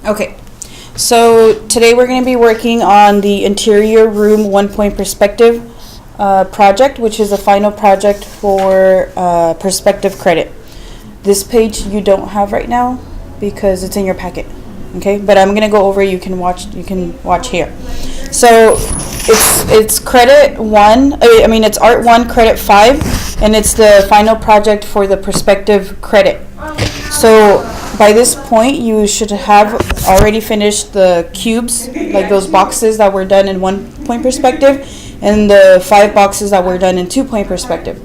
Okay, so today we're going to be working on the interior room 1 point perspective project, which is the final project for perspective credit. This page you don't have right now because it's in your packet. Okay, but I'm gonna go over. You can watch here. So it's credit 1. It's art 1, credit 5, and it's the final project for the perspective credit. So by this point, you should have already finished the cubes, like those boxes that were done in 1 point perspective, and the 5 boxes that were done in 2 point perspective.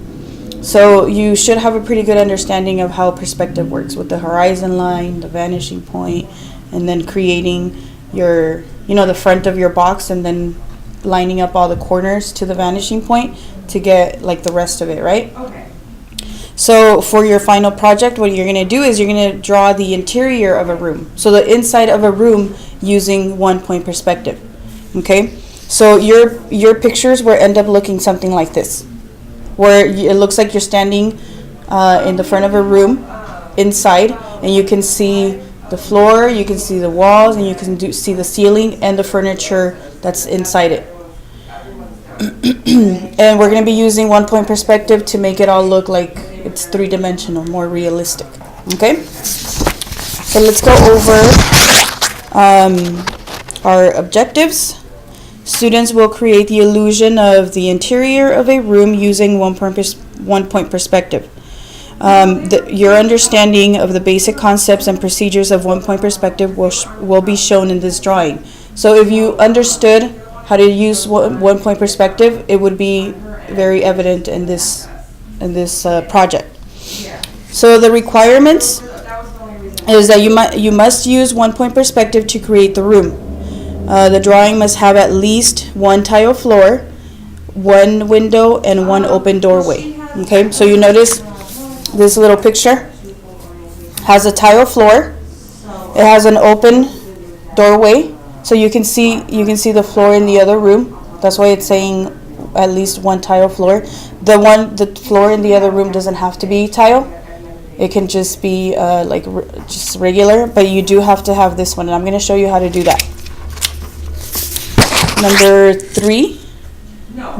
So you should have a pretty good understanding of how perspective works with the horizon line, the vanishing point, and then creating your, the front of your box, and then lining up all the corners to the vanishing point to get like the rest of it, right? Okay. So for your final project, what you're going to do is you're going to draw the interior of a room. So the inside of a room using 1 point perspective. Okay? So your pictures will end up looking something like this, where it looks like you're standing in the front of a room inside, and you can see the floor, you can see the walls, and you can see the ceiling and the furniture that's inside it. And we're going to be using 1 point perspective to make it all look like it's 3-dimensional, more realistic. Okay? So let's go over our objectives. Students will create the illusion of the interior of a room using 1 point perspective. Your understanding of the basic concepts and procedures of 1 point perspective will be shown in this drawing. So if you understood how to use 1 point perspective, it would be very evident in this project. So the requirements is that you must use 1 point perspective to create the room. The drawing must have at least 1 tile floor, 1 window, and 1 open doorway. Okay, so you notice this little picture has a tile floor. It has an open doorway, so you can see the floor in the other room. That's why it's saying at least 1 tile floor. The floor in the other room doesn't have to be tile. It can just be just regular, but you do have to have this one, and I'm going to show you how to do that. Number 3,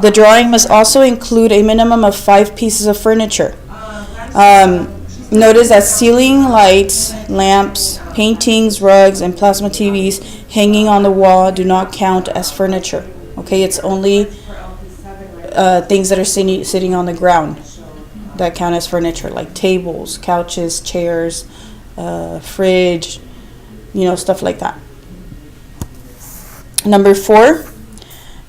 the drawing must also include a minimum of 5 pieces of furniture. Notice that ceiling lights, lamps, paintings, rugs, and plasma TVs hanging on the wall do not count as furniture. Okay, it's only things that are sitting on the ground that count as furniture, like tables, couches, chairs, fridge, stuff like that. Number 4,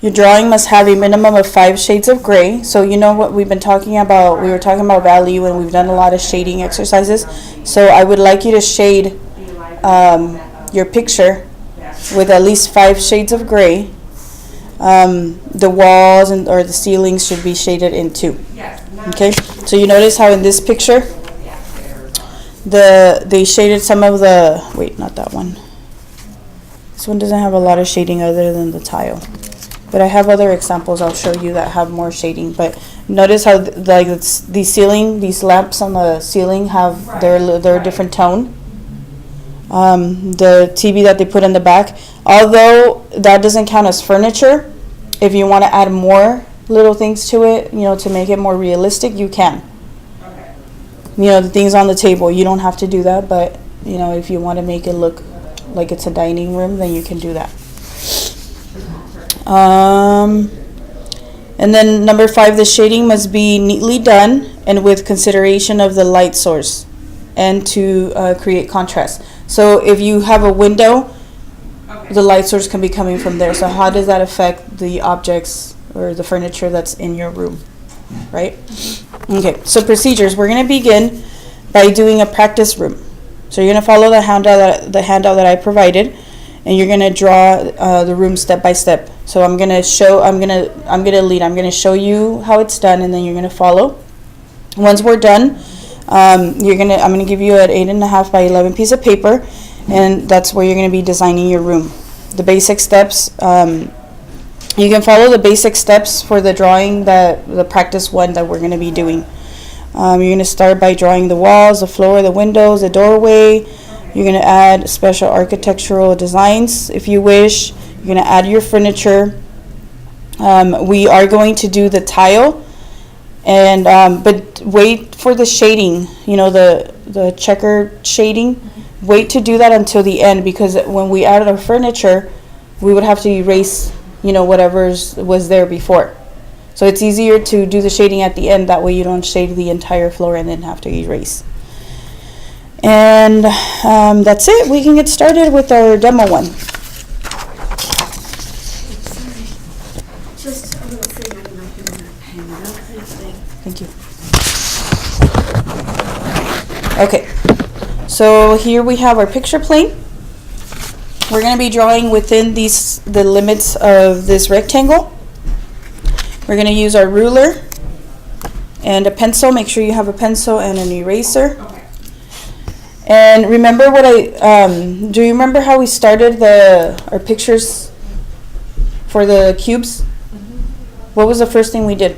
your drawing must have a minimum of 5 shades of gray. So what we've been talking about, we were talking about value, and we've done a lot of shading exercises. So I would like you to shade your picture with at least 5 shades of gray. The walls or the ceilings should be shaded in too. Okay, so you notice how in this picture they shaded some of the, not that one. This one doesn't have a lot of shading other than the tile. But I have other examples I'll show you that have more shading. But notice how these lamps on the ceiling have their different tone. The TV that they put in the back, although that doesn't count as furniture, if you want to add more little things to it, to make it more realistic, you can. The things on the table, you don't have to do that, but if you want to make it look like it's a dining room, then you can do that. And then number 5, the shading must be neatly done and with consideration of the light source and to create contrast. So if you have a window, the light source can be coming from there. So how does that affect the objects or the furniture that's in your room, right? Okay, so procedures. We're going to begin by doing a practice room. So you're going to follow the handout that I provided, and you're going to draw the room step by step. So I'm going to lead. I'm going to show you how it's done, and then you're going to follow. Once we're done, I'm going to give you an 8.5 by 11 piece of paper, and that's where you're going to be designing your room. The basic steps. You can follow the basic steps for the drawing, the practice one that we're going to be doing. You're going to start by drawing the walls, the floor, the windows, the doorway, You're going to add special architectural designs if you wish. You're going to add your furniture. We are going to do the tile, and but wait for the shading, the checker shading. Wait to do that until the end, because when we add our furniture, we would have to erase, whatever was there before. So it's easier to do the shading at the end. That way you don't shade the entire floor and then have to erase. And that's it. We can get started with our demo one. Just a little thing, I don't know if you want to hang it up, anything. Thank you. Okay, so here we have our picture plane. We're going to be drawing within the limits of this rectangle. We're going to use our ruler and a pencil. Make sure you have a pencil and an eraser. Okay. And remember what do you remember how we started our pictures for the cubes? Mm-hmm. What was the first thing we did?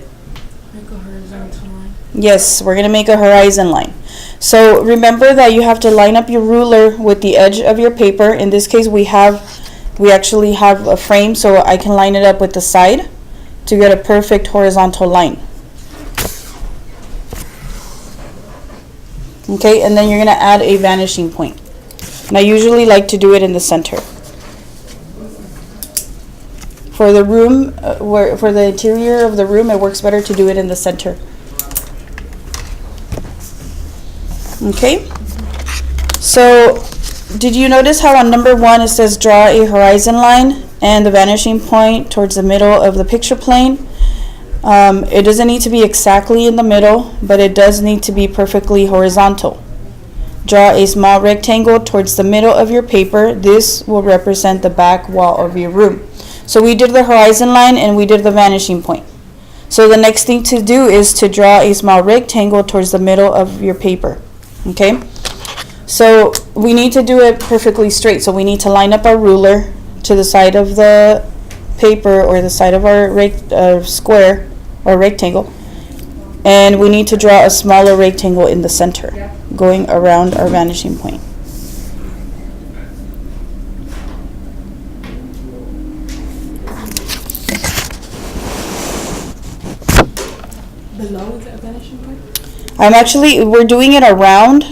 Make a horizontal line. Yes, we're going to make a horizon line. So remember that you have to line up your ruler with the edge of your paper. In this case, we actually have a frame, so I can line it up with the side to get a perfect horizontal line. Okay, and then you're going to add a vanishing point. And I usually like to do it in the center. For the room, for the interior of the room, it works better to do it in the center. Okay, so did you notice how on number 1 it says draw a horizon line and the vanishing point towards the middle of the picture plane? It doesn't need to be exactly in the middle, but it does need to be perfectly horizontal. Draw a small rectangle towards the middle of your paper. This will represent the back wall of your room. So we did the horizon line and we did the vanishing point. So the next thing to do is to draw a small rectangle towards the middle of your paper. Okay? So we need to do it perfectly straight. So we need to line up our ruler to the side of the paper or the side of our square or rectangle, and we need to draw a smaller rectangle in the center, going around our vanishing point. Below the vanishing point? We're doing it around.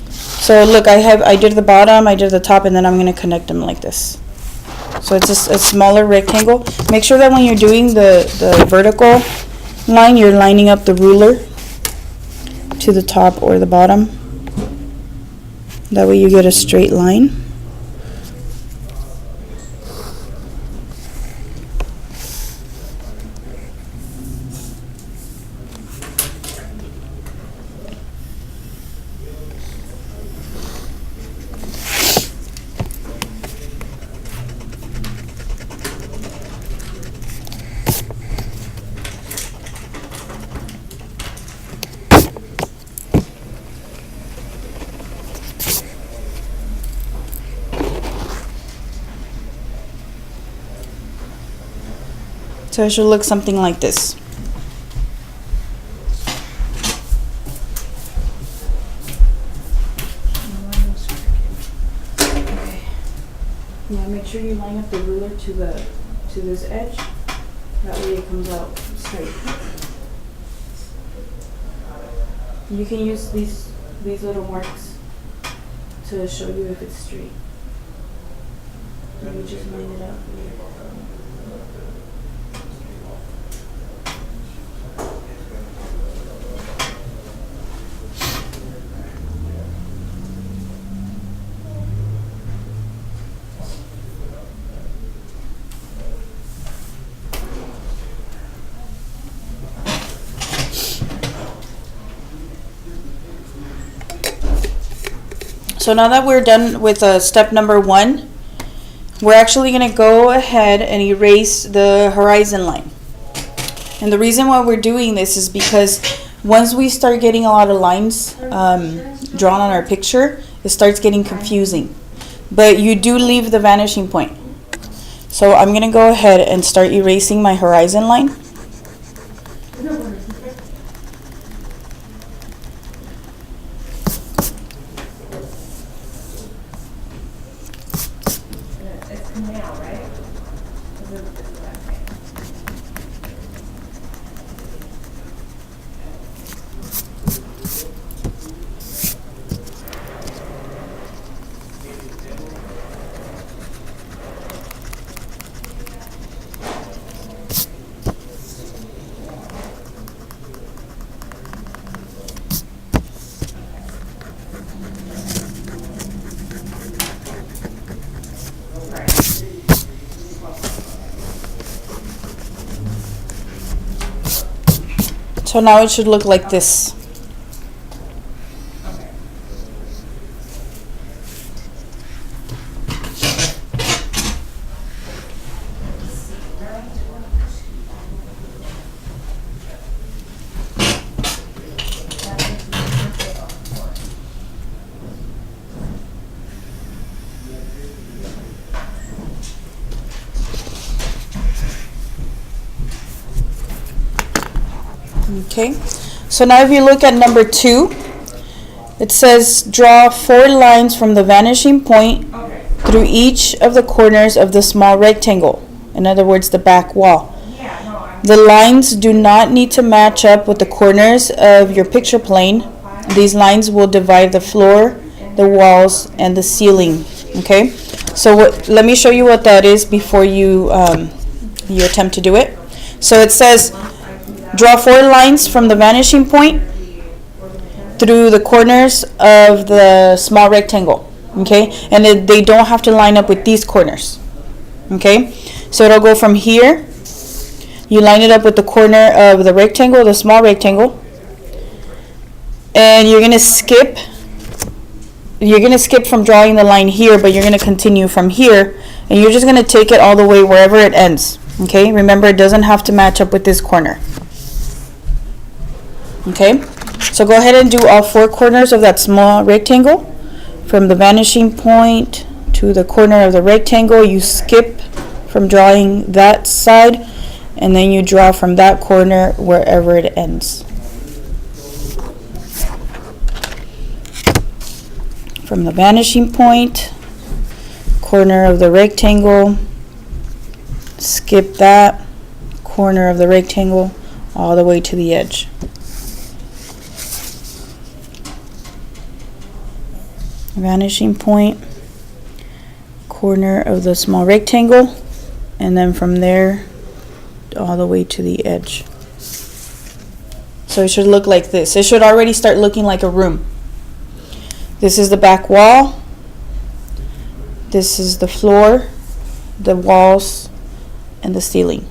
So look, I did the bottom, I did the top, and then I'm going to connect them like this. So it's just a smaller rectangle. Make sure that when you're doing the vertical line, you're lining up the ruler to the top or the bottom. That way you get a straight line. So it should look something like this. Okay. Yeah, make sure you line up the ruler to this edge. That way it comes out straight. You can use these little marks to show you if it's straight. And you just line it up. So now that we're done with step number 1, we're actually going to go ahead and erase the horizon line. And the reason why we're doing this is because once we start getting a lot of lines drawn on our picture, it starts getting confusing. But you do leave the vanishing point. So I'm going to go ahead and start erasing my horizon line. now, right? Is it okay? So now it should look like this. Okay. Okay, so now if you look at number 2, it says draw 4 lines from the vanishing point Okay. through each of the corners of the small rectangle. In other words, the back wall. Yeah, no, I'm. The lines do not need to match up with the corners of your picture plane. These lines will divide the floor, the walls, and the ceiling. Okay, so let me show you what that is before you you attempt to do it. So it says draw 4 lines from the vanishing point through the corners of the small rectangle. Okay, and they don't have to line up with these corners. Okay, so it'll go from here. You line it up with the corner of the rectangle, the small rectangle, and you're gonna skip from drawing the line here, but you're gonna continue from here, and you're just gonna take it all the way wherever it ends. Okay, remember it doesn't have to match up with this corner. Okay, so go ahead and do all 4 corners of that small rectangle. From the vanishing point to the corner of the rectangle, you skip from drawing that side, and then you draw from that corner wherever it ends. From the vanishing point, corner of the rectangle, skip that corner of the rectangle all the way to the edge. Vanishing point, corner of the small rectangle, and then from there all the way to the edge. So it should look like this. It should already start looking like a room. This is the back wall. This is the floor, the walls, and the ceiling.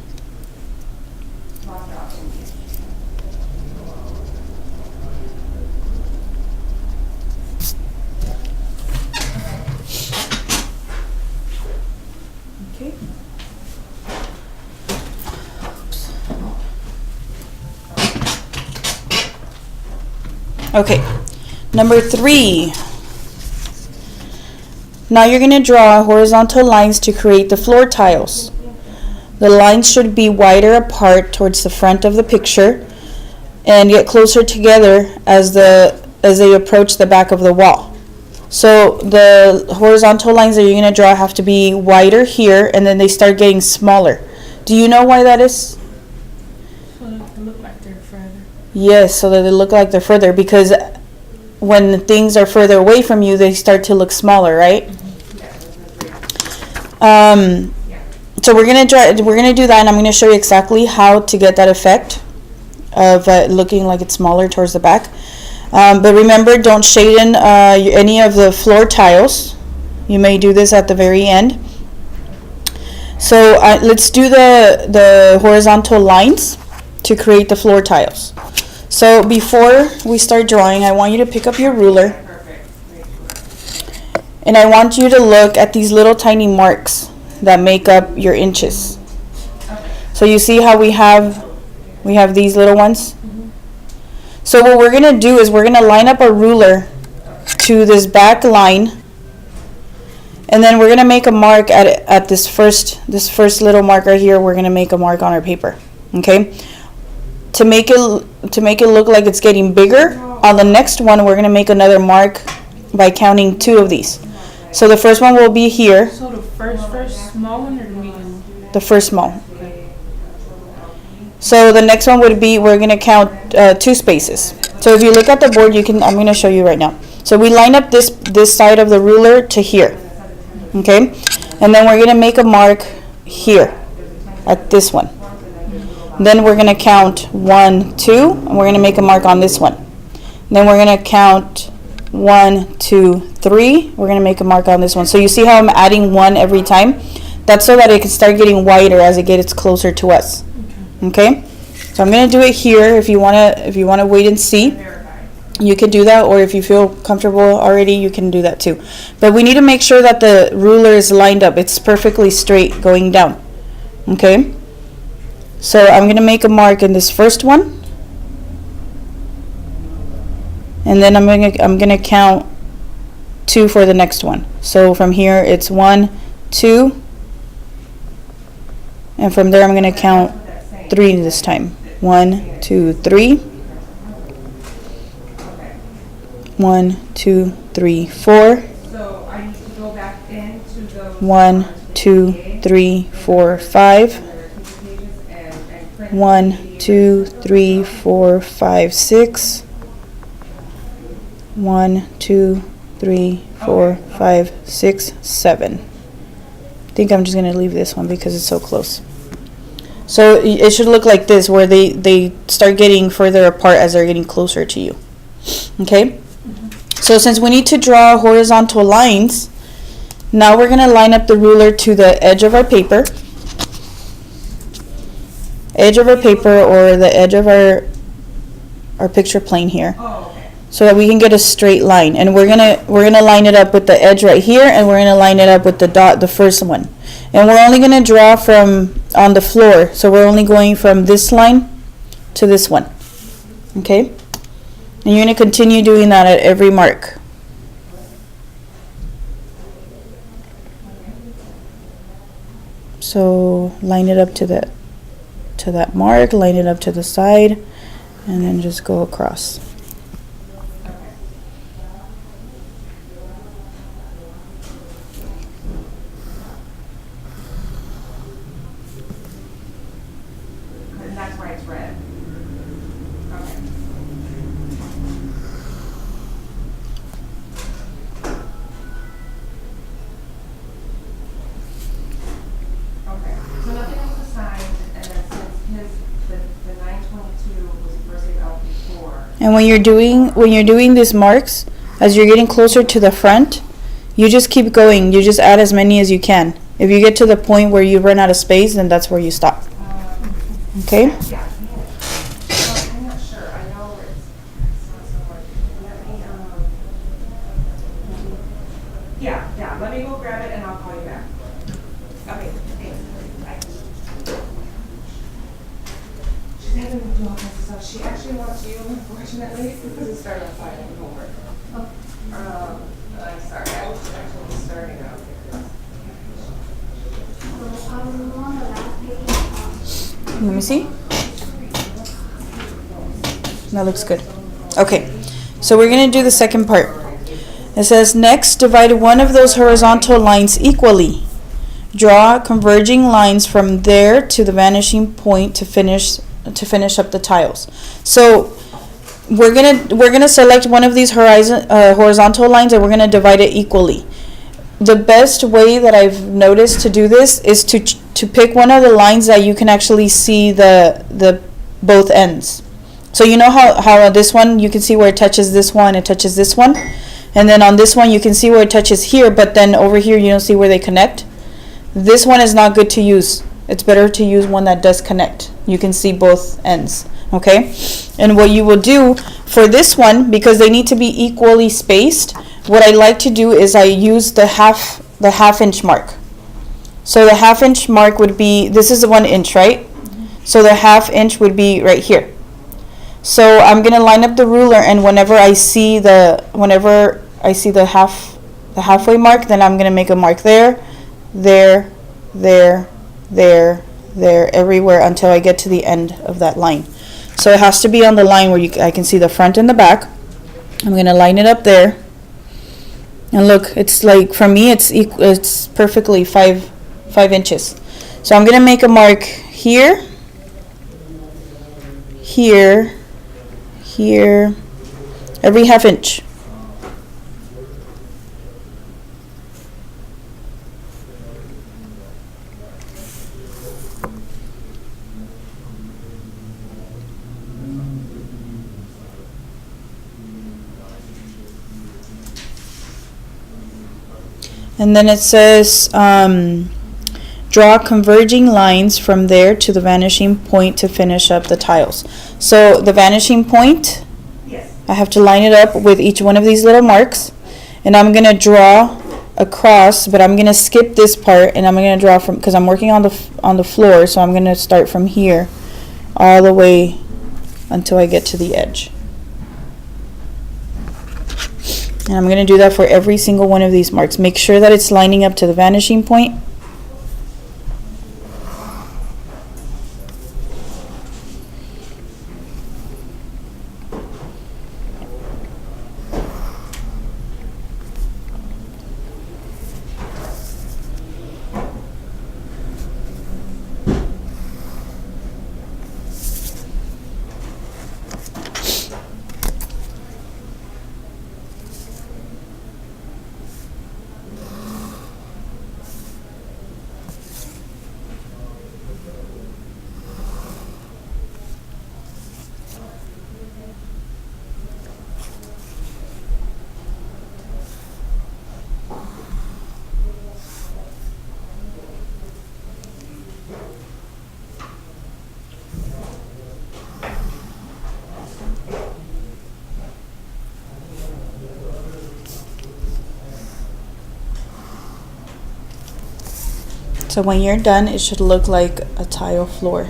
Okay. Okay, number 3. Now you're going to draw horizontal lines to create the floor tiles. The lines should be wider apart towards the front of the picture and get closer together as they approach the back of the wall. So the horizontal lines that you're going to draw have to be wider here, and then they start getting smaller. Do you know why that is? So they look like they're further. Yes, so that they look like they're further, because when things are further away from you, they start to look smaller, right? So we're gonna do that, and I'm gonna show you exactly how to get that effect of looking like it's smaller towards the back. But remember, don't shade in any of the floor tiles. You may do this at the very end. So let's do the horizontal lines to create the floor tiles. So before we start drawing, I want you to pick up your ruler, and I want you to look at these little tiny marks that make up your inches. So you see how we have these little ones? So what we're going to do is we're going to line up a ruler to this back line, and then we're going to make a mark at this first little mark right here. We're going to make a mark on our paper. Okay? To make it look like it's getting bigger, on the next one we're going to make another mark by counting 2 of these. So the first one will be here. So the first small one or the medium? The first small. So the next one would be, we're gonna count 2 spaces. So if you look at the board, I'm gonna show you right now. So we line up this side of the ruler to here, okay? And then we're gonna make a mark here, at this one. Then we're gonna count 1, 2, and we're gonna make a mark on this one. Then we're gonna count 1, 2, 3. We're gonna make a mark on this one. So you see how I'm adding 1 every time? That's so that it can start getting wider as it gets closer to us. Okay? So I'm gonna do it here. If you wanna wait and see, you can do that, or if you feel comfortable already, you can do that too. But we need to make sure that the ruler is lined up. It's perfectly straight going down. Okay? So I'm gonna make a mark in this first one. And then I'm gonna count 2 for the next one. So from here it's 1, 2, and from there I'm gonna count 3 this time. 1, 2, 3. 1, 2, 3, 4. So I need to go back into those. 1, 2, 3, 4, 5. 1, 2, 3, 4, 5, 6. 1, 2, 3, 4, 5, 6, 7. I think I'm just going to leave this one because it's so close. So it should look like this, where they start getting further apart as they're getting closer to you. Okay? So since we need to draw horizontal lines, now we're going to line up the ruler to the edge of our paper. Edge of our paper, or the edge of our picture plane here. So that we can get a straight line, and we're gonna line it up with the edge right here, and we're gonna line it up with the dot, the first one, and we're only gonna draw from on the floor. So we're only going from this line to this one, okay? And you're gonna continue doing that at every mark. So line it up to that mark, line it up to the side, and then just go across. And that's why it's red. Okay. Okay. So nothing else assigned, and then since the 922 was the first thing out before. And when you're doing these marks, as you're getting closer to the front, you just keep going. You just add as many as you can. If you get to the point where you run out of space, then that's where you stop. Okay? Yeah. I'm not sure. I know it's not somewhere. Let me, yeah. Let me go grab it and I'll call you back. Okay, thanks. She's having to do all kinds of stuff. She actually wants you, unfortunately, because it started on 5 and over. I'm sorry. I was actually starting out. Let me see. That looks good. Okay, so we're going to do the second part. It says, next, divide one of those horizontal lines equally. Draw converging lines from there to the vanishing point to finish up the tiles. So we're gonna select one of these horizontal lines, and we're gonna divide it equally. The best way that I've noticed to do this is to pick one of the lines that you can actually see the both ends. So you know how on this one you can see where it touches this one, it touches this one, and then on this one you can see where it touches here, but then over here you don't see where they connect. This one is not good to use. It's better to use one that does connect. You can see both ends, okay? And what you will do for this one, because they need to be equally spaced, what I like to do is I use the half inch mark. So the half inch mark would be, this is the 1 inch, right? So the half inch would be right here. So I'm gonna line up the ruler, and whenever I see the halfway mark, then I'm gonna make a mark there, everywhere until I get to the end of that line. So it has to be on the line where I can see the front and the back. I'm gonna line it up there, And look, it's like, for me, it's perfectly 5 inches. So I'm gonna make a mark here, here, here, every ½ inch. And then it says, draw converging lines from there to the vanishing point to finish up the tiles. So the vanishing point, Yes. I have to line it up with each one of these little marks, and I'm gonna draw across, but I'm gonna skip this part, and I'm gonna draw from, because I'm working on the floor, so I'm gonna start from here all the way until I get to the edge. And I'm gonna do that for every single one of these marks. Make sure that it's lining up to the vanishing point. So when you're done, it should look like a tile floor.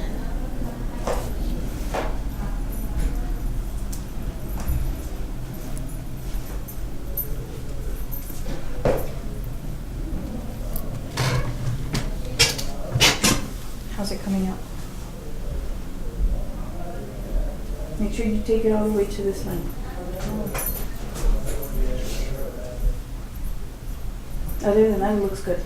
How's it coming out? Make sure you take it all the way to this line. Other than that, it looks good.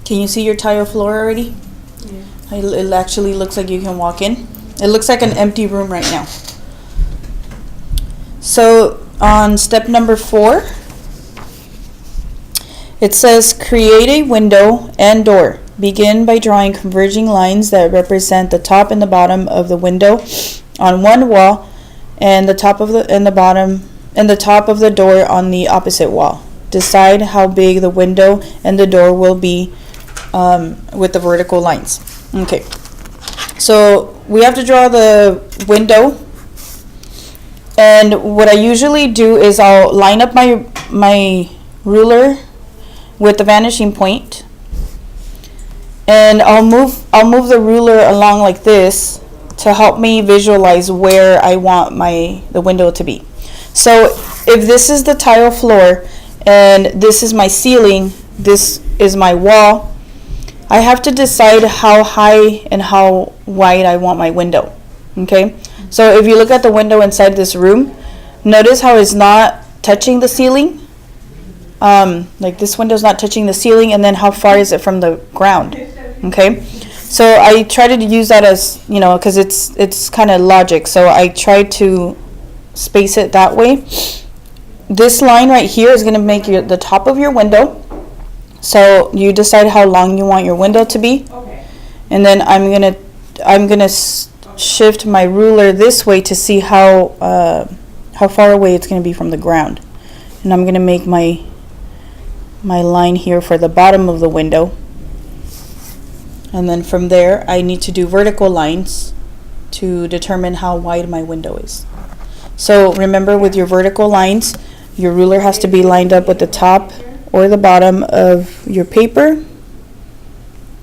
Can you see your tile floor already? Yeah. It actually looks like you can walk in. It looks like an empty room right now. So on step number 4, it says create a window and door. Begin by drawing converging lines that represent the top and the bottom of the window on one wall and the top of the bottom and the top of the door on the opposite wall. Decide how big the window and the door will be with the vertical lines. Okay, so we have to draw the window, and what I usually do is I'll line up my ruler with the vanishing point, and I'll move the ruler along like this to help me visualize where I want the window to be. So if this is the tile floor and this is my ceiling, this is my wall, I have to decide how high and how wide I want my window. Okay, so if you look at the window inside this room, notice how it's not touching the ceiling. Like this window's not touching the ceiling, and then how far is it from the ground? Okay, so I try to use that as, because it's kind of logic, so I try to space it that way. This line right here is going to make the top of your window. So you decide how long you want your window to be. Okay. And then I'm going to I'm gonna shift my ruler this way to see how far away it's gonna be from the ground. And I'm gonna make my line here for the bottom of the window. And then from there, I need to do vertical lines to determine how wide my window is. So remember, with your vertical lines, your ruler has to be lined up with the top or the bottom of your paper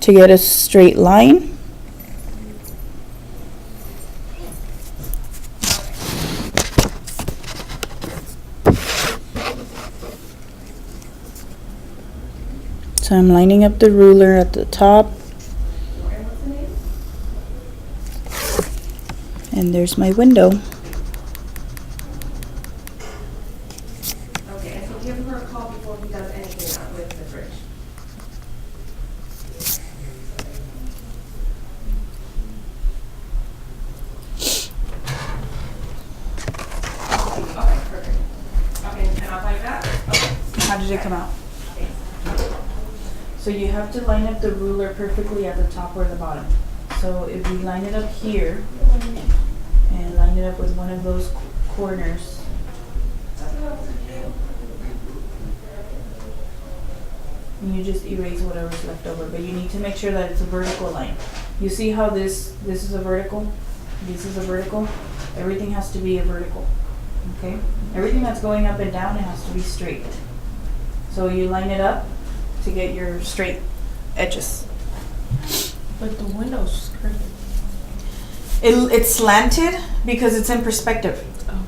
to get a straight line. So I'm lining up the ruler at the top. And there's my window. Okay, and so give her a call before he does anything with the fridge. Okay, perfect. Okay, and I'll call you back? Okay. How did it come out? So you have to line up the ruler perfectly at the top or the bottom. So if we line it up here and line it up with one of those corners, and you just erase whatever's left over, but you need to make sure that it's a vertical line. You see how this is a vertical, this is a vertical? Everything has to be a vertical, okay? Everything that's going up and down, it has to be straight. So you line it up to get your straight edges. But the window's crooked. It's slanted because it's in perspective. Oh.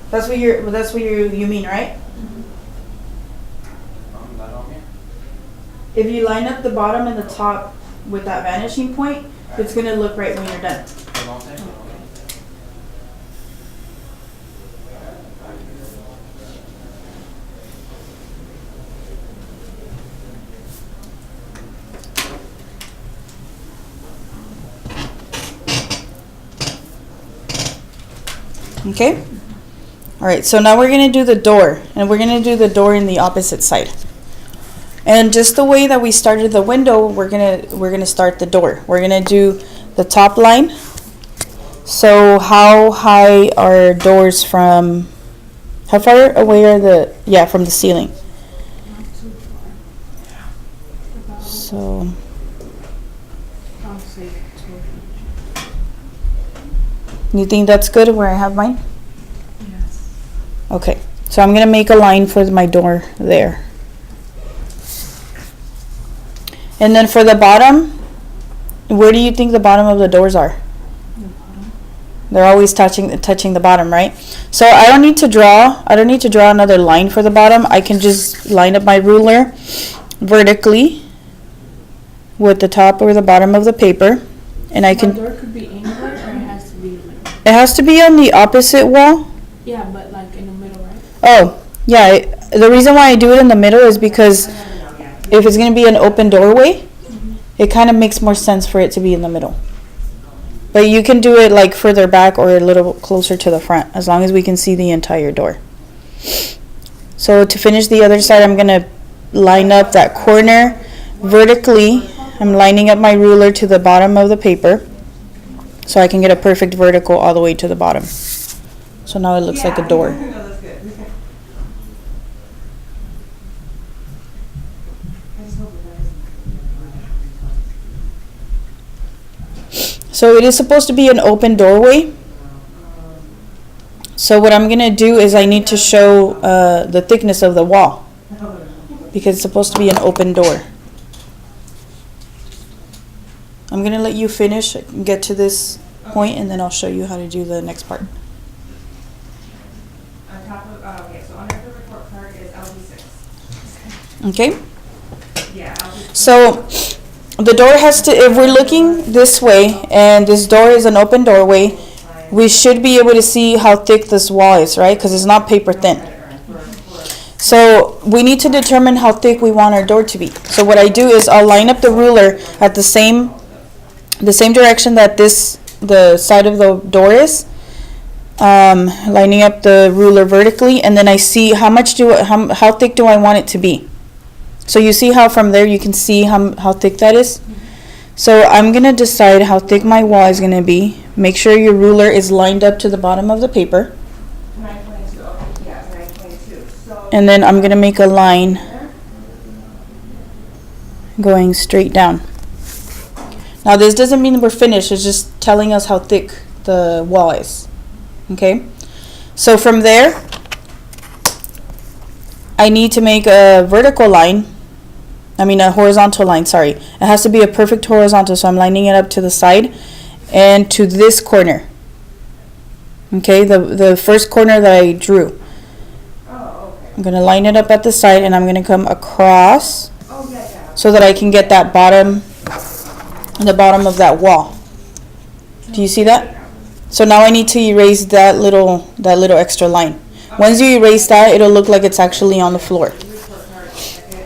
That's what you mean, right? If you line up the bottom and the top with that vanishing point, it's gonna look right when you're done. Okay? Alright, so now we're going to do the door. And we're going to do the door in the opposite side. And just the way that we started the window, we're gonna start the door. We're going to do the top line. So how high are doors from, how far away are from the ceiling? Not too far. So, I'll say 2 you think that's good where I have mine? Yes. Okay, so I'm going to make a line for my door there. And then for the bottom, where do you think the bottom of the doors are? The bottom. They're always touching the bottom, right? So I don't need to draw another line for the bottom. I can just line up my ruler vertically with the top or the bottom of the paper. And I The can, door could be anywhere, or it has to be like. it has to be on the opposite wall. Yeah, but like in the middle, right? Oh, yeah, the reason why I do it in the middle is because if it's going to be an open doorway, it kind of makes more sense for it to be in the middle. But you can do it like further back or a little closer to the front, as long as we can see the entire door. So to finish the other side, I'm going to line up that corner vertically. I'm lining up my ruler to the bottom of the paper so I can get a perfect vertical all the way to the bottom. So now it looks like a door. So it is supposed to be an open doorway. So what I'm going to do is I need to show the thickness of the wall, because it's supposed to be an open door. I'm going to let you finish and get to this point, and then I'll show you how to do the next part. On top of, okay, so under the report card is LD6. Okay? Yeah, LD6. So the door has to, if we're looking this way and this door is an open doorway, we should be able to see how thick this wall is, right? Because it's not paper thin. So we need to determine how thick we want our door to be. So what I do is I'll line up the ruler at the same direction that the side of the door is, lining up the ruler vertically, and then I see how thick do I want it to be. So you see how from there you can see how thick that is? So I'm gonna decide how thick my wall is gonna be. Make sure your ruler is lined up to the bottom of the paper. 922, okay, yeah, 922. So, And then I'm gonna make a line going straight down. Now this doesn't mean we're finished, it's just telling us how thick the wall is. Okay? So from there, I need to make a vertical line. A horizontal line, sorry. It has to be a perfect horizontal, so I'm lining it up to the side and to this corner. Okay, the first corner that I drew. oh, okay. I'm gonna line it up at the side and I'm gonna come across Oh, yeah. so that I can get that the bottom of that wall. Do you see that? So now I need to erase that little extra line. Once you erase that, it'll look like it's actually on the floor.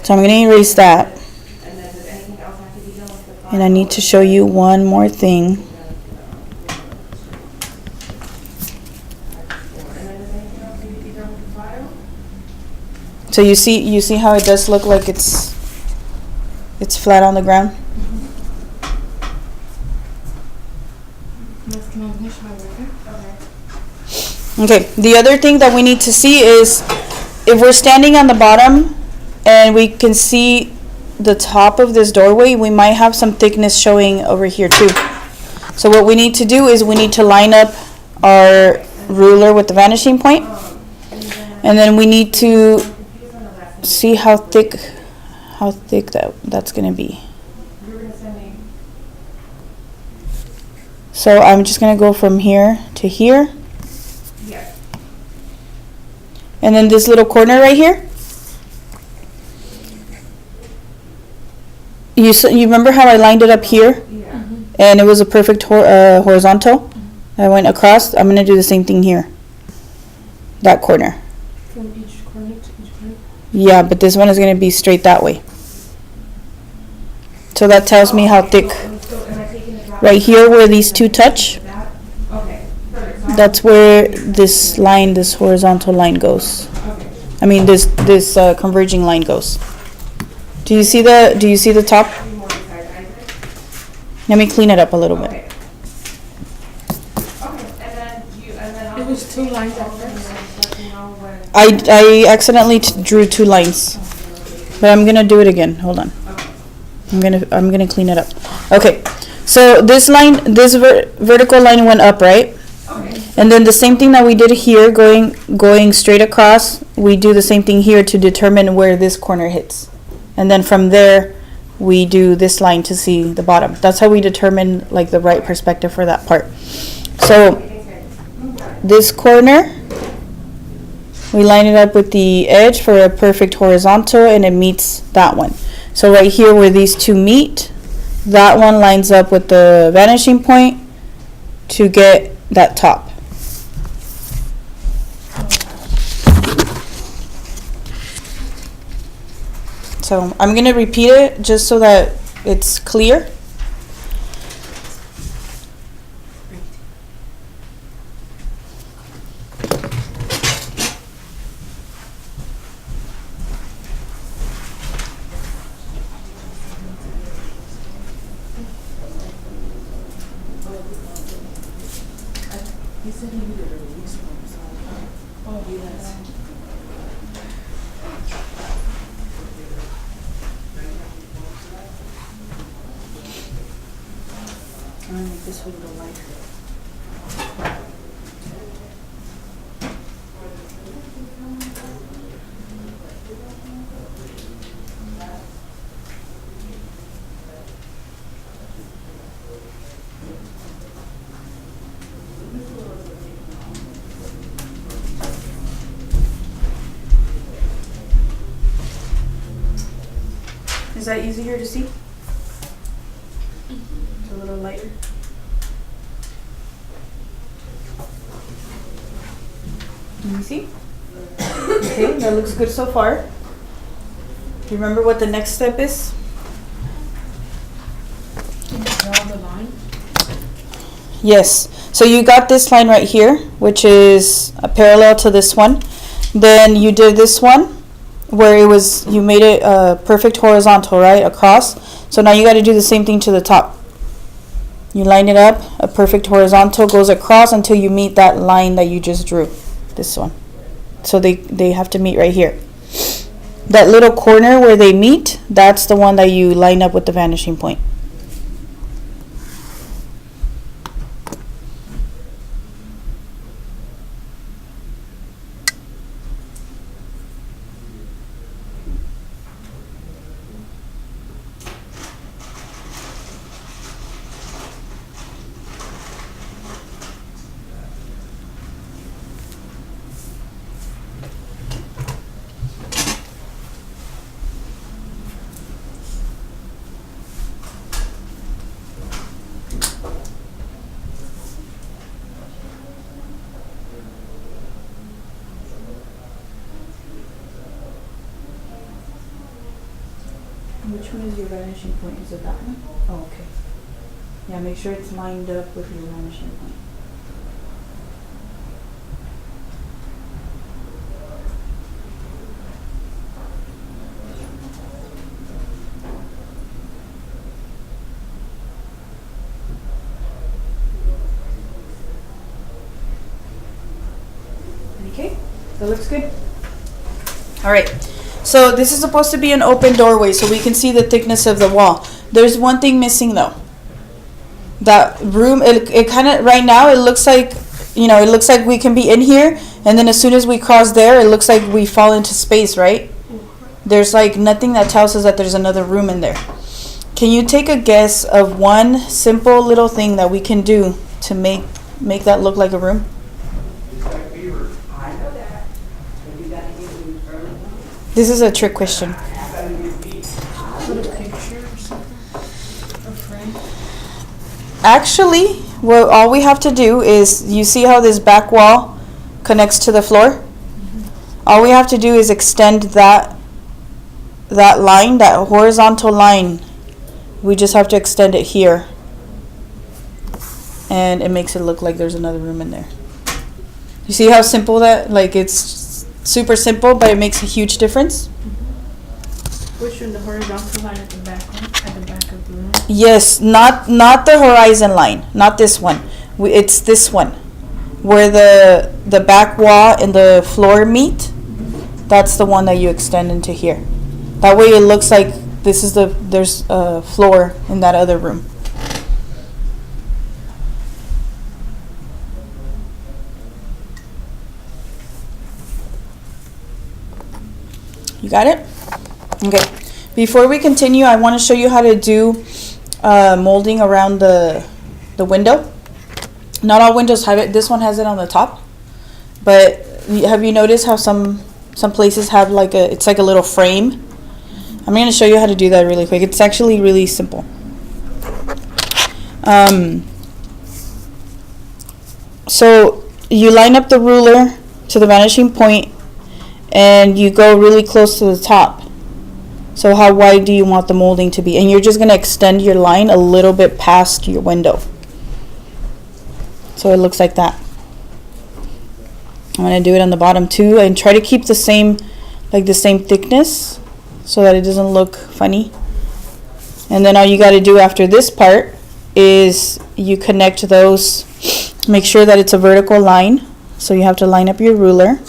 So I'm going to erase that. And then does anything else have to be done with the And I need to show you one more thing. And then does anything else need to be done with the file? So you see how it does look like it's flat on the ground? Okay, the other thing that we need to see is if we're standing on the bottom and we can see the top of this doorway, we might have some thickness showing over here too. So what we need to do is we need to line up our ruler with the vanishing point, and then we need to see how thick that's going to be. You're gonna send me. So I'm just going to go from here to here. Yeah. And then this little corner right here. You remember how I lined it up here? Yeah. And it was a perfect horizontal? I went across. I'm going to do the same thing here. That corner. From each corner to each corner. Yeah, but this one is going to be straight that way. So that tells me how thick. So am I taking the drop? Right here where these two touch, That? Okay, perfect. So that's where this line, this horizontal line goes. okay. This converging line goes. Do you see the top? Three more besides Isaac. Let me clean it up a little bit. Okay. Okay, and then I'll. It was 2 lines at first. Let me know when. I accidentally drew 2 lines, but I'm gonna do it again. Hold on. I'm gonna clean it up. Okay, so this line, this vertical line went up, right? Okay. And then the same thing that we did here, going straight across, we do the same thing here to determine where this corner hits, and then from there, we do this line to see the bottom. That's how we determine like the right perspective for that part. So this corner, we line it up with the edge for a perfect horizontal, and it meets that one. So right here where these two meet, that one lines up with the vanishing point to get that top. So I'm going to repeat it just so that it's clear. He said he needed a release form, so. Oh, yes. I'm gonna make this one go lighter. Is that easier to see? It's a little lighter. Let me see. Okay, that looks good so far. Do you remember what the next step is? Draw the line. Yes. So you got this line right here, which is a parallel to this one. Then you did this one where you made it a perfect horizontal, right, across. So now you got to do the same thing to the top. You line it up, a perfect horizontal goes across until you meet that line that you just drew. This one. So they have to meet right here. That little corner where they meet, that's the one that you line up with the vanishing point. Which one is your vanishing point? Is it that one? Oh, okay. Yeah, make sure it's lined up with your vanishing point. Okay, that looks good. All right. So this is supposed to be an open doorway so we can see the thickness of the wall. There's one thing missing though. That room, it kind of, right now it looks like, it looks like we can be in here, and then as soon as we cross there, it looks like we fall into space, right? There's like nothing that tells us that there's another room in there. Can you take a guess of one simple little thing that we can do to make that look like a room? This is a trick question. Put a picture or something? A frame? Actually, well, all we have to do is, you see how this back wall connects to the floor? All we have to do is extend that line, that horizontal line. We just have to extend it here. And it makes it look like there's another room in there. You see how simple that, like, it's super simple, but it makes a huge difference? Which one, the horizontal line at the back one, at the back of the room? Yes, not the horizon line, not this one. It's this one, where the back wall and the floor meet. That's the one that you extend into here. That way it looks like there's a floor in that other room. You got it? Okay. Before we continue, I want to show you how to do molding around the window. Not all windows have it. This one has it on the top. But have you noticed how some places have it's like a little frame? I'm going to show you how to do that really quick. It's actually really simple. So you line up the ruler to the vanishing point, and you go really close to the top. So how wide do you want the molding to be? And you're just going to extend your line a little bit past your window. So it looks like that. I'm going to do it on the bottom too, and try to keep the same thickness so that it doesn't look funny. And then all you got to do after this part is you connect those. Make sure that it's a vertical line. So you have to line up your ruler.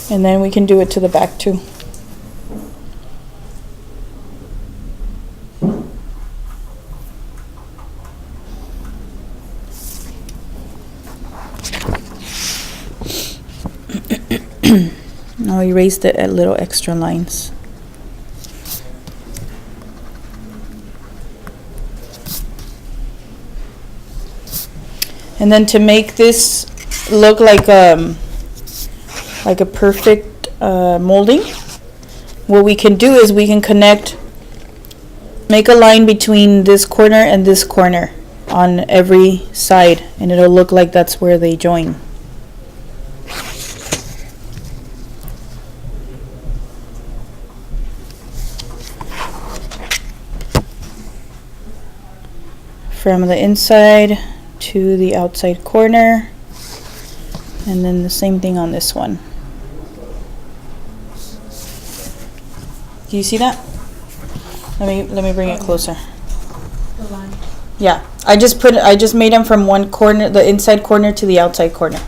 And then we can do it to the back too. Now erase the little extra lines. And then to make this look like a perfect molding, what we can do is we can make a line between this corner and this corner on every side, and it'll look like that's where they join. From the inside to the outside corner, and then the same thing on this one. Do you see that? Let me bring it closer. The line. Yeah, I just made them from one corner, the inside corner to the outside corner.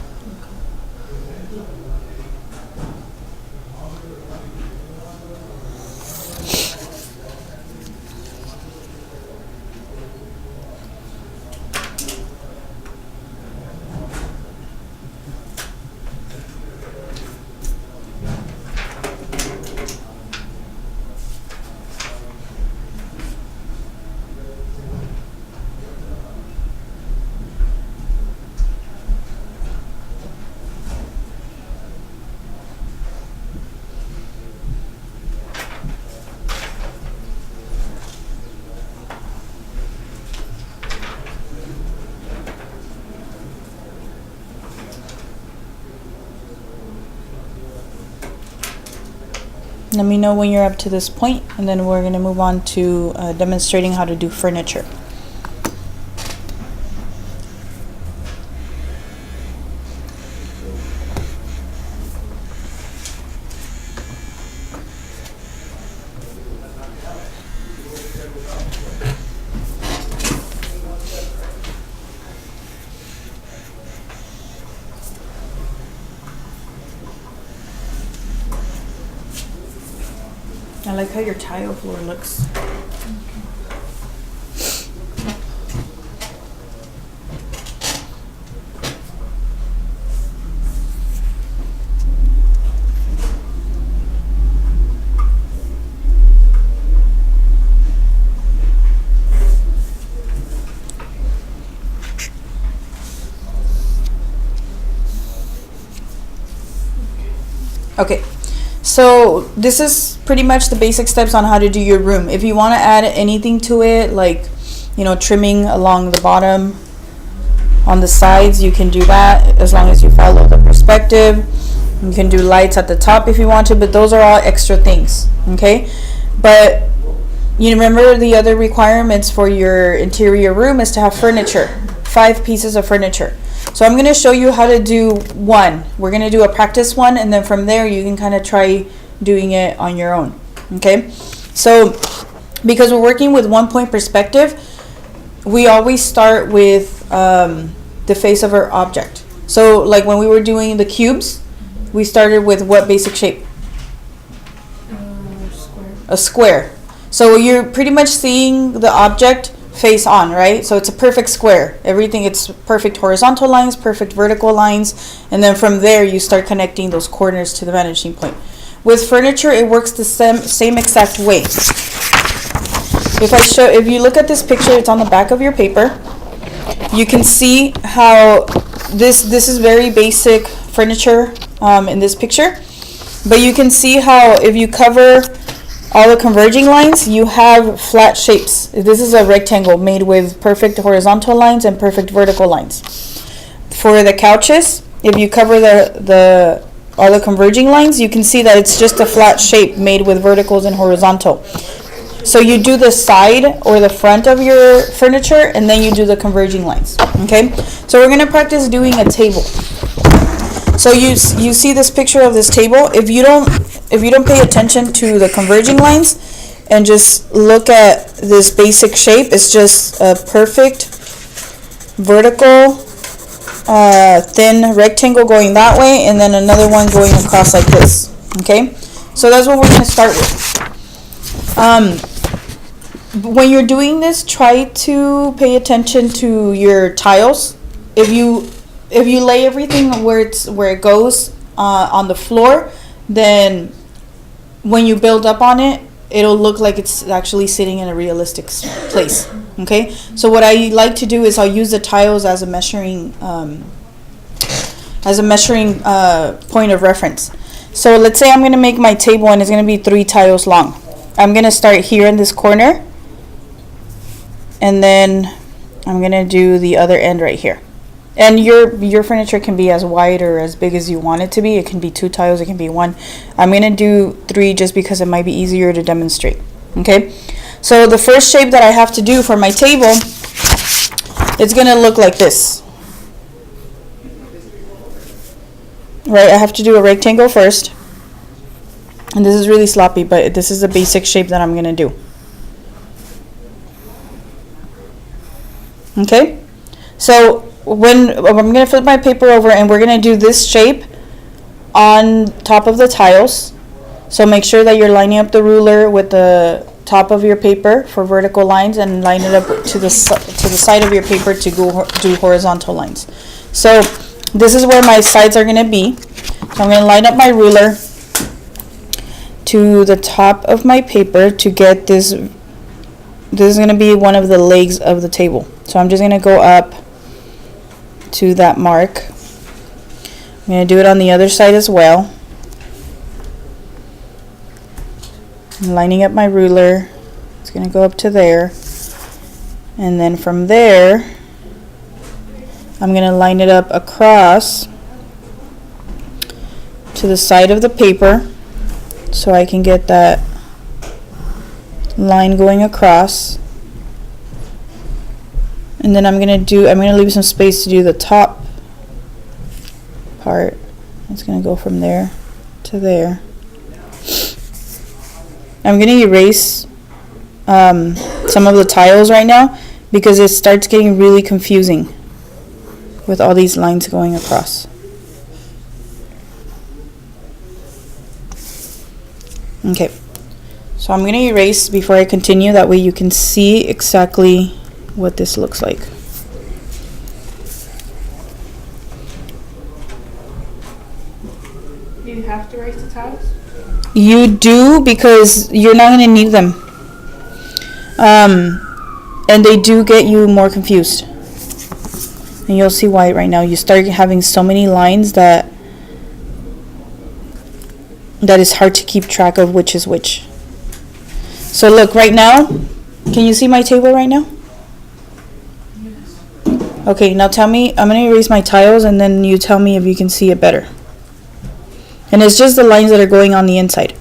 Let me know when you're up to this point, and then we're going to move on to demonstrating how to do furniture. I like how your tile floor looks. Okay. So this is pretty much the basic steps on how to do your room. If you want to add anything to it, like, you know, trimming along the bottom, on the sides, you can do that as long as you follow the perspective. You can do lights at the top if you want to, but those are all extra things, okay? But you remember the other requirements for your interior room is to have furniture, 5 pieces of furniture. So I'm going to show you how to do one. We're going to do a practice one, and then from there you can kind of try doing it on your own. Okay? So because we're working with 1-point perspective, we always start with the face of our object. So like when we were doing the cubes, we started with what basic shape? Square. A square. So you're pretty much seeing the object face on, right? So it's a perfect square. Everything, it's perfect horizontal lines, perfect vertical lines, and then from there you start connecting those corners to the vanishing point. With furniture, it works the same exact way. If you look at this picture, it's on the back of your paper. You can see how this is very basic furniture in this picture, but you can see how if you cover all the converging lines, you have flat shapes. This is a rectangle made with perfect horizontal lines and perfect vertical lines. For the couches, if you cover all the converging lines, you can see that it's just a flat shape made with verticals and horizontal. So you do the side or the front of your furniture, and then you do the converging lines. Okay? So we're going to practice doing a table. So you see this picture of this table. If you don't pay attention to the converging lines and just look at this basic shape, it's just a perfect vertical thin rectangle going that way, and then another one going across like this. Okay, so that's what we're going to start with. When you're doing this, try to pay attention to your tiles. If you lay everything where it goes on the floor, then when you build up on it, it'll look like it's actually sitting in a realistic place. Okay, so what I like to do is I'll use the tiles as a measuring point of reference. So let's say I'm going to make my table and it's going to be 3 tiles long. I'm going to start here in this corner, and then I'm going to do the other end right here. And your furniture can be as wide or as big as you want it to be. It can be 2 tiles, it can be 1. I'm going to do 3 just because it might be easier to demonstrate. Okay? So the first shape that I have to do for my table, it's going to look like this. Right? I have to do a rectangle first. And this is really sloppy, but this is the basic shape that I'm gonna do. Okay? So when I'm gonna flip my paper over and we're gonna do this shape on top of the tiles. So make sure that you're lining up the ruler with the top of your paper for vertical lines and line it up to the side of your paper to go do horizontal lines. So this is where my sides are going to be. So I'm going to line up my ruler to the top of my paper to get this. This is going to be one of the legs of the table. So I'm just going to go up to that mark. I'm going to do it on the other side as well. I'm lining up my ruler. It's going to go up to there. And then from there, I'm going to line it up across to the side of the paper so I can get that line going across. And then I'm going to leave some space to do the top part. It's going to go from there to there. I'm going to erase some of the tiles right now because it starts getting really confusing with all these lines going across. Okay, so I'm going to erase before I continue, that way you can see exactly what this looks like. Do you have to erase the tiles? You do, because you're not going to need them. And they do get you more confused. And you'll see why right now. You start having so many lines that it's hard to keep track of which is which. So look, right now, can you see my table right now? Yes. Okay, now tell me, I'm going to erase my tiles and then you tell me if you can see it better. And it's just the lines that are going on the inside.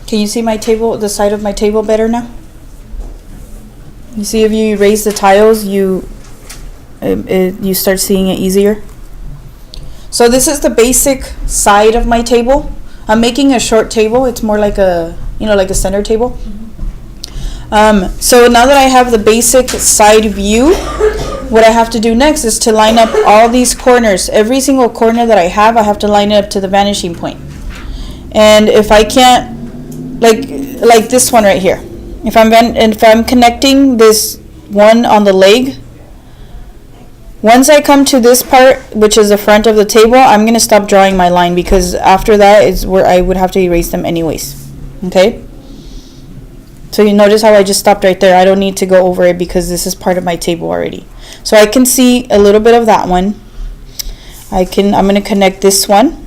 Can you see my table, the side of my table better now? You see, if you erase the tiles, you start seeing it easier. So this is the basic side of my table. I'm making a short table. It's more like a, like a center table. So now that I have the basic side view, what I have to do next is to line up all these corners. Every single corner that I have to line it up to the vanishing point. And if I can't, like this one right here, if I'm connecting this one on the leg, once I come to this part, which is the front of the table, I'm going to stop drawing my line, because after that is where I would have to erase them anyways. Okay? So you notice how I just stopped right there. I don't need to go over it because this is part of my table already. So I can see a little bit of that one. I'm going to connect this one.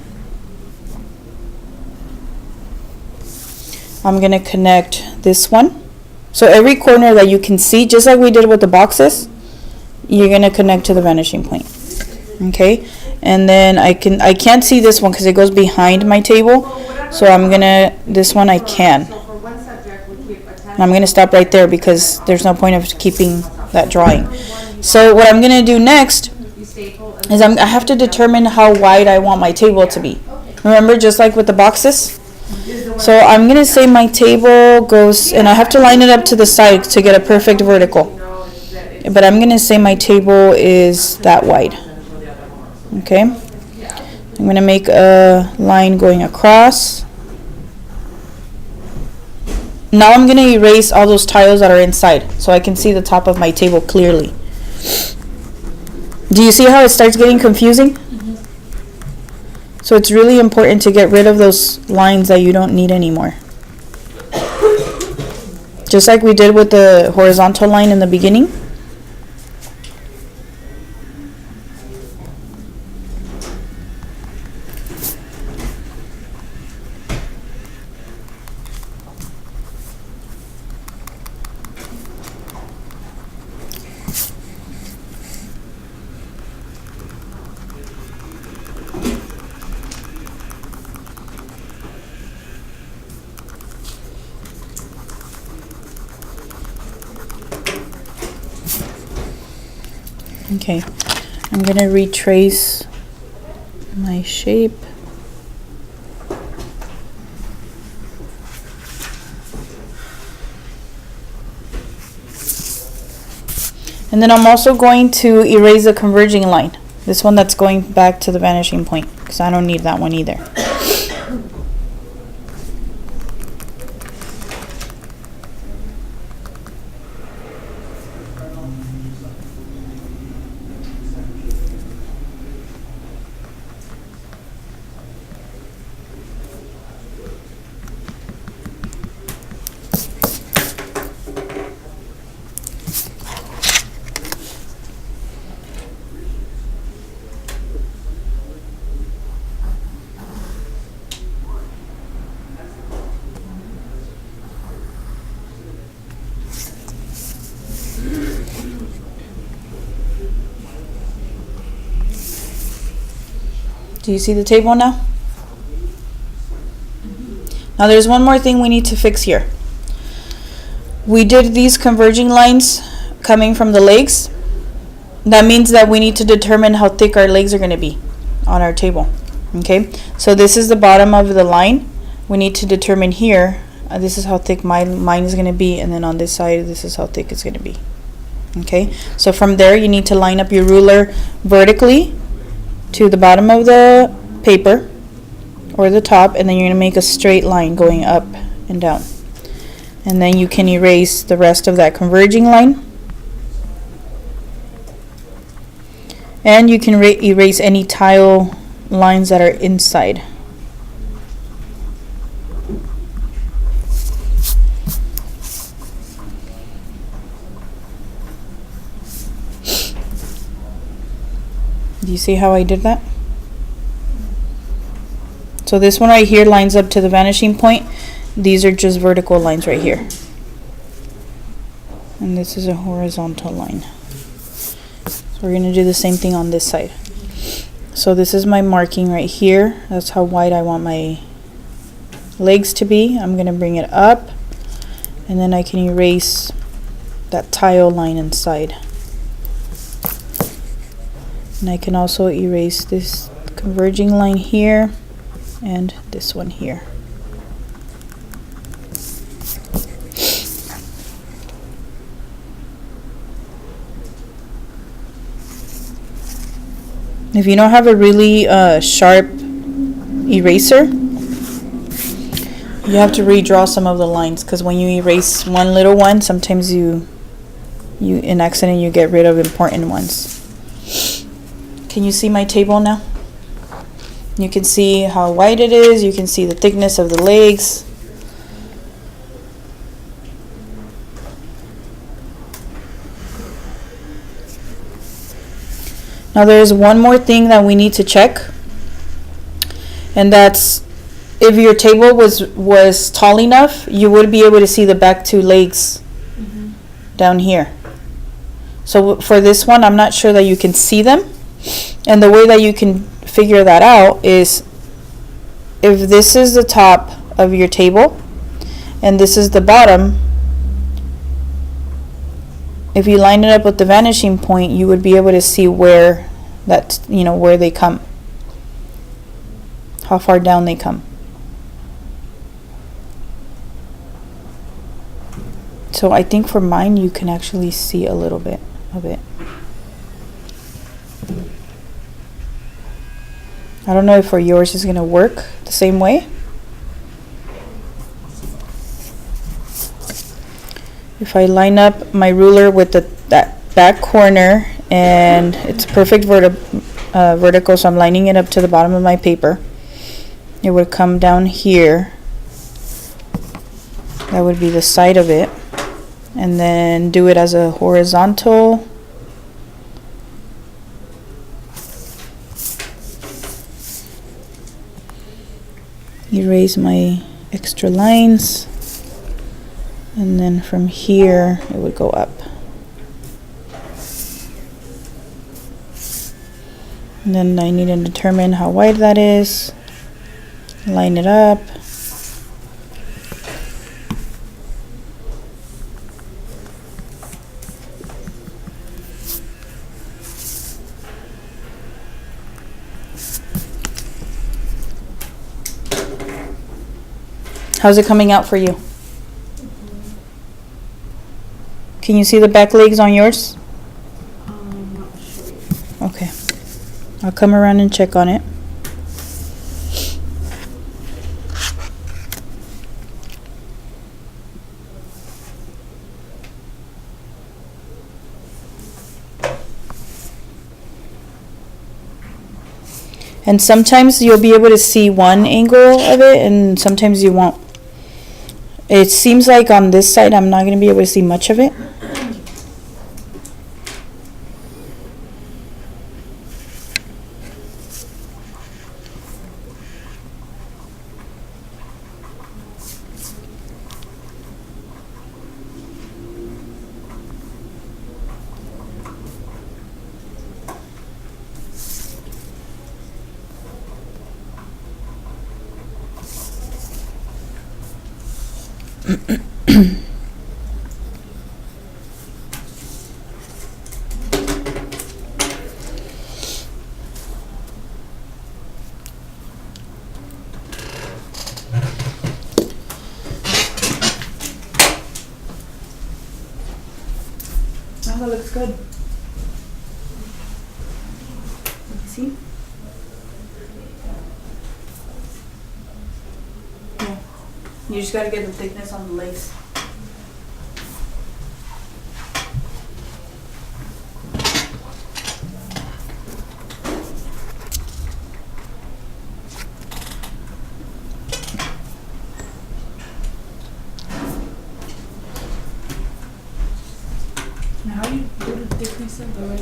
I'm going to connect this one. So every corner that you can see, just like we did with the boxes, you're going to connect to the vanishing point. Okay? And then I can't see this one because it goes behind my table. So this one I can. I'm going to stop right there because there's no point of keeping that drawing. So what I'm going to do next is I have to determine how wide I want my table to be. Remember, just like with the boxes? So I'm going to say my table goes, and I have to line it up to the side to get a perfect vertical. But I'm going to say my table is that wide. Okay? I'm going to make a line going across. Now I'm gonna erase all those tiles that are inside so I can see the top of my table clearly. Do you see how it starts getting confusing? So it's really important to get rid of those lines that you don't need anymore. Just like we did with the horizontal line in the beginning. Okay, I'm gonna retrace my shape. And then I'm also going to erase the converging line. This one that's going back to the vanishing point, because I don't need that one either. Do you see the table now? Now there's one more thing we need to fix here. We did these converging lines coming from the legs. That means that we need to determine how thick our legs are going to be on our table. Okay, so this is the bottom of the line. We need to determine here, this is how thick mine is going to be, and then on this side, this is how thick it's going to be. Okay, so from there, you need to line up your ruler vertically to the bottom of the paper or the top, and then you're going to make a straight line going up and down. And then you can erase the rest of that converging line. And you can erase any tile lines that are inside. Do you see how I did that? So this one right here lines up to the vanishing point. These are just vertical lines right here. And this is a horizontal line. So we're going to do the same thing on this side. So this is my marking right here. That's how wide I want my legs to be. I'm going to bring it up, and then I can erase that tile line inside. And I can also erase this converging line here and this one here. If you don't have a really sharp eraser, you have to redraw some of the lines, because when you erase one little one, sometimes you in accident you get rid of important ones. Can you see my table now? You can see how wide it is. You can see the thickness of the legs. Now there's one more thing that we need to check, and that's if your table was tall enough, you would be able to see the back two legs down here. So for this one, I'm not sure that you can see them. And the way that you can figure that out is if this is the top of your table and this is the bottom, if you line it up with the vanishing point, you would be able to see where that, where they come, how far down they come. So I think for mine, you can actually see a little bit of it. I don't know if for yours is going to work the same way. if I line up my ruler with that back corner, and it's perfect vertical, so I'm lining it up to the bottom of my paper. It would come down here. That would be the side of it. And then do it as a horizontal. Erase my extra lines. And then from here, it would go up. And then I need to determine how wide that is. Line it up. How's it coming out for you? Can you see the back legs on yours? Not sure. Okay. I'll come around and check on it. And sometimes you'll be able to see one angle of it, and sometimes you won't. It seems like on this side I'm not going to be able to see much of it. Oh, that looks good. See? Yeah. You just gotta get the thickness on the lace. Now, how do you do the thickness of the lace?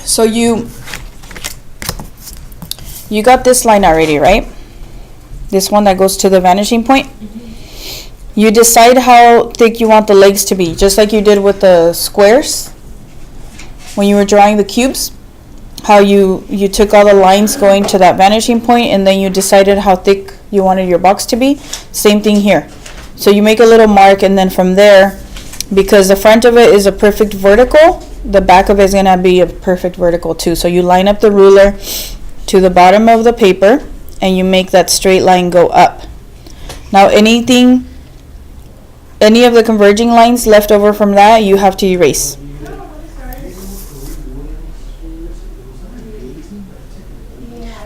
So you got this line already, right? This one that goes to the vanishing point. You decide how thick you want the legs to be, just like you did with the squares when you were drawing the cubes. How you took all the lines going to that vanishing point, and then you decided how thick you wanted your box to be. Same thing here. So you make a little mark, and then from there, because the front of it is a perfect vertical, the back of it is going to be a perfect vertical too. So you line up the ruler to the bottom of the paper, and you make that straight line go up. Now any of the converging lines left over from that, you have to erase.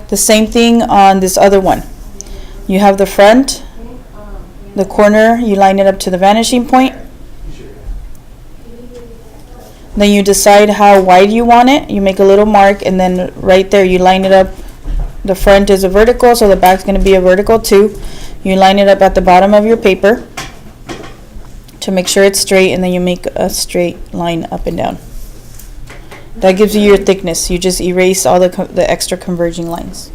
The same thing on this other one. You have the front, the corner, you line it up to the vanishing point. Then you decide how wide you want it. You make a little mark, and then right there you line it up. The front is a vertical, so the back's going to be a vertical too. You line it up at the bottom of your paper to make sure it's straight, and then you make a straight line up and down. That gives you your thickness. You just erase all the extra converging lines.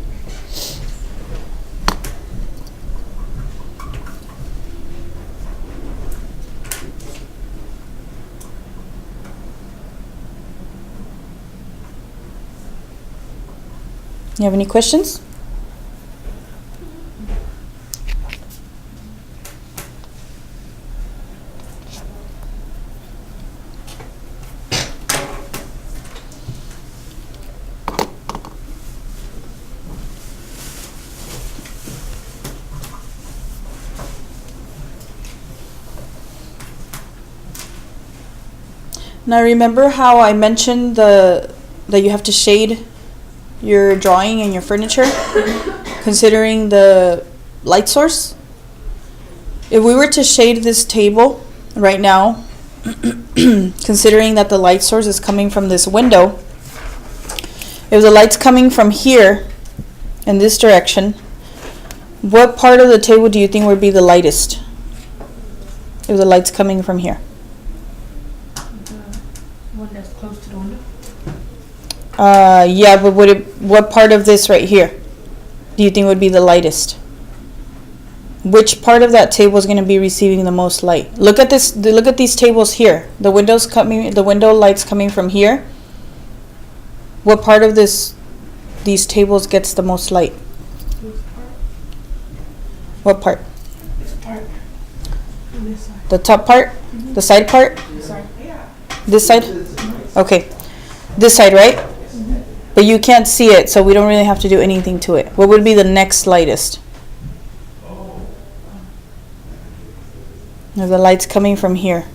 You have any questions? Now remember how I mentioned that you have to shade your drawing and your furniture considering the light source? If we were to shade this table right now considering that the light source is coming from this window, if the light's coming from here in this direction, what part of the table do you think would be the lightest? If the light's coming from here. The one that's close to the window. Yeah, but what part of this right here do you think would be the lightest? Which part of that table is going to be receiving the most light? Look at this. Look at these tables here. The window light's coming from here. What part of these tables gets the most light? What part? This part. On this side. The top part? The side part? Sorry. This side? Okay. This side, right? But you can't see it, so we don't really have to do anything to it. What would be the next lightest? If the light's coming from here.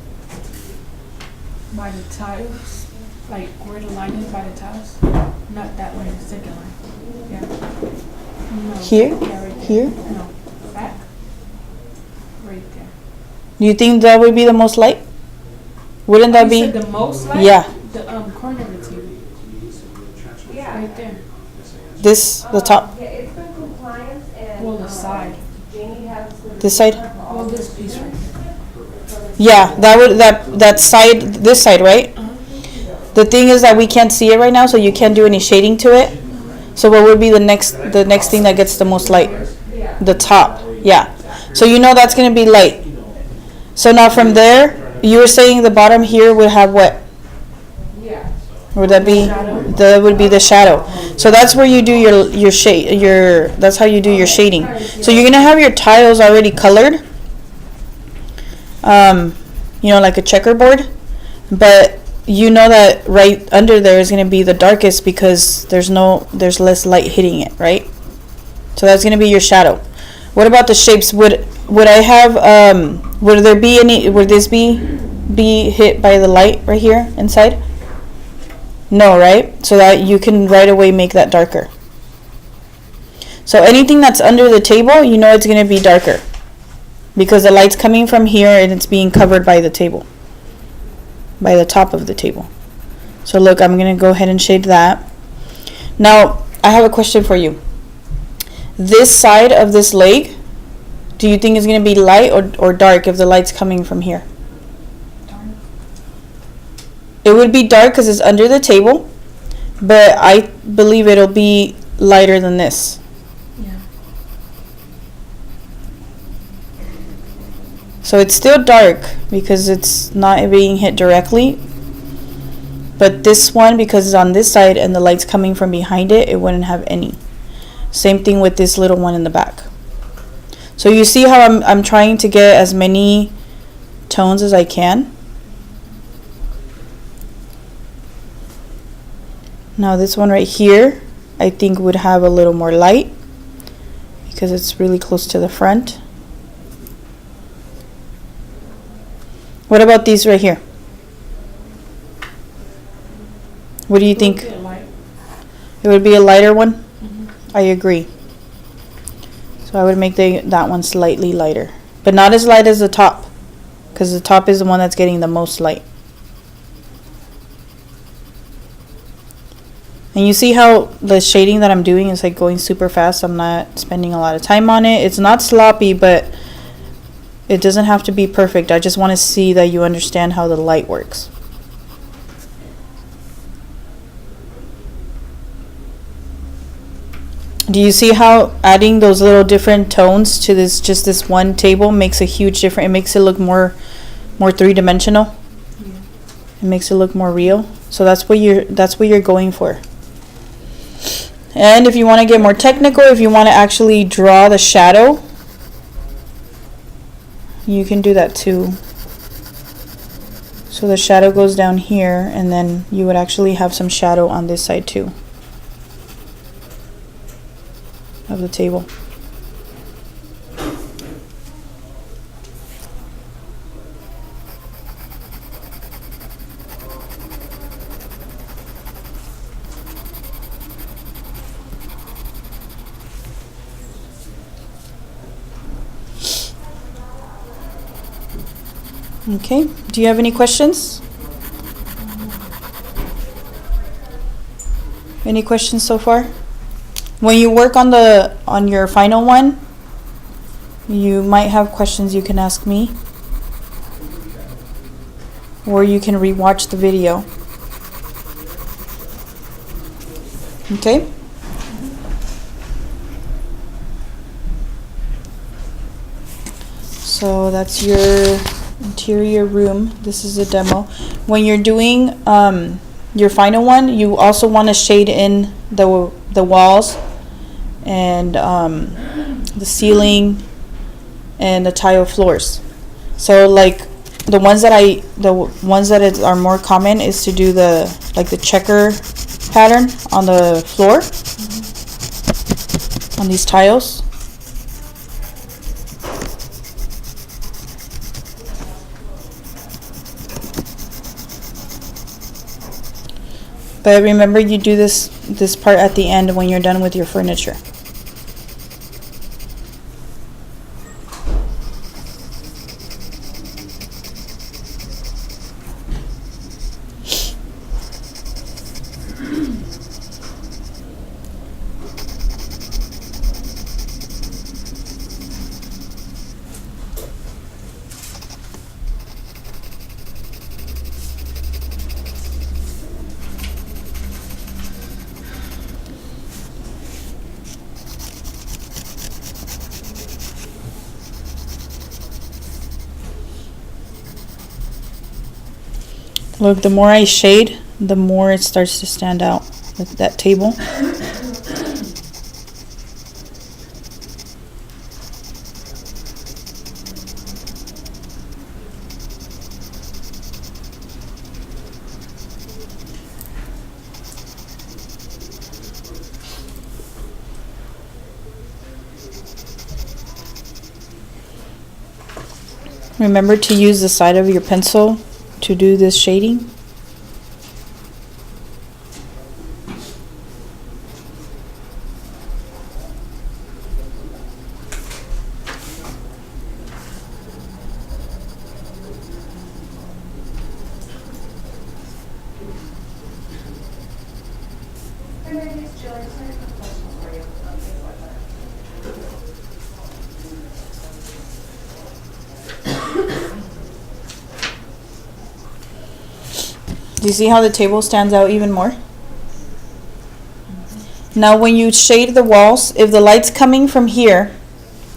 By the tiles, like where the line is by the tiles. Not that line, the second line. Yeah. No. Here? Yeah, right there. Here? No. Back. Right there. Do you think that would be the most light? Wouldn't that You be? said the most light? Yeah. The corner of the TV. Yeah. Right there. This, the top, Yeah, it's been compliance and. Well, the side. Jamie has. this side? Well, this piece right here. Yeah, that side, this side, right? The thing is that we can't see it right now, so you can't do any shading to it. So what would be the next thing that gets the most light? The top, yeah. So you know that's gonna be light. So now from there, you were saying the bottom here would have what? Yeah. Would that be? That would be the shadow. So that's where you do your shade. That's how you do your shading. So you're gonna have your tiles already colored. You know, like a checkerboard, but you know that right under there is going to be the darkest because there's less light hitting it, right? So that's going to be your shadow. What about the shapes? Would I have would this be hit by the light right here inside? No, right? So that you can right away make that darker. So anything that's under the table, you know it's going to be darker. Because the light's coming from here and it's being covered by the table. By the top of the table. So look, I'm going to go ahead and shade that. Now, I have a question for you. This side of this leg, do you think is going to be light or dark if the light's coming from here? Dark. It would be dark because it's under the table. But I believe it'll be lighter than this. Yeah. So it's still dark because it's not being hit directly. But this one, because it's on this side and the light's coming from behind it, it wouldn't have any. Same thing with this little one in the back. So you see how I'm trying to get as many tones as I can. Now this one right here, I think would have a little more light because it's really close to the front. What about these right here? What do you think? Little bit light. It would be a lighter one? Mhm. I agree. So I would make that one slightly lighter. But not as light as the top. Because the top is the one that's getting the most light. And you see how the shading that I'm doing is like going super fast. I'm not spending a lot of time on it. It's not sloppy, but it doesn't have to be perfect. I just want to see that you understand how the light works. Do you see how adding those little different tones to this one table makes a huge difference? It makes it look more three-dimensional. Yeah. It makes it look more real. So that's what you're going for. And if you want to get more technical, if you want to actually draw the shadow, you can do that too. So the shadow goes down here, and then you would actually have some shadow on this side too of the table. Okay, do you have any questions? Any questions so far? When you work on your final one, you might have questions you can ask me. Or you can rewatch the video. Okay? So that's your interior room. This is a demo. When you're doing your final one, you also want to shade in the walls and the ceiling and the tile floors. So like the ones that are more common is to do the checker pattern on the floor on these tiles. But remember, you do this part at the end when you're done with your furniture. Look, the more I shade, the more it starts to stand out, like that table. Remember to use the side of your pencil to do this shading. Do you see how the table stands out even more? Now when you shade the walls, if the light's coming from here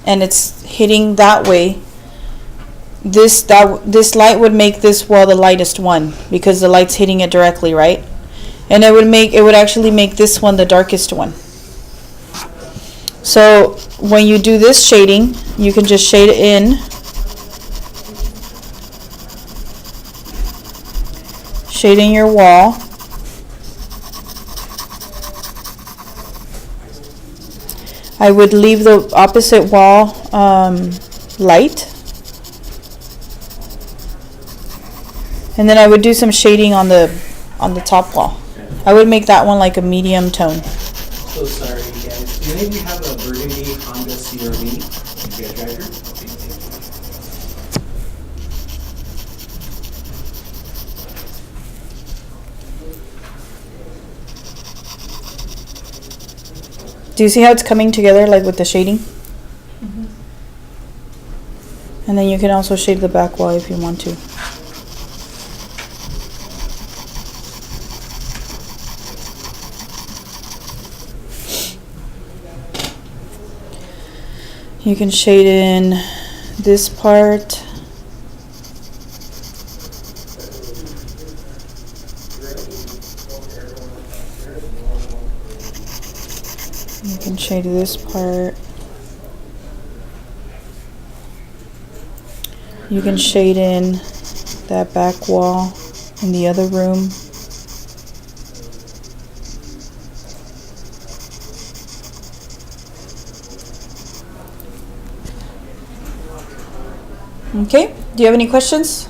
and it's hitting that way, this light would make this wall the lightest one because the light's hitting it directly, right? And it would actually make this one the darkest one. So when you do this shading, you can just shade it in. Shading your wall. I would leave the opposite wall light. And then I would do some shading on the top wall. I would make that one like a medium tone. So sorry, guys. Do any of you have a burgundy Honda CR-V? You guys drive her? Do you see how it's coming together, like with the shading? And then you can also shade the back wall if you want to. You can shade in this part. You can shade this part. You can shade in that back wall in the other room. Okay, do you have any questions?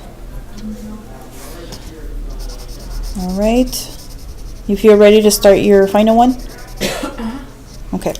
All right. You feel ready to start your final one? Okay.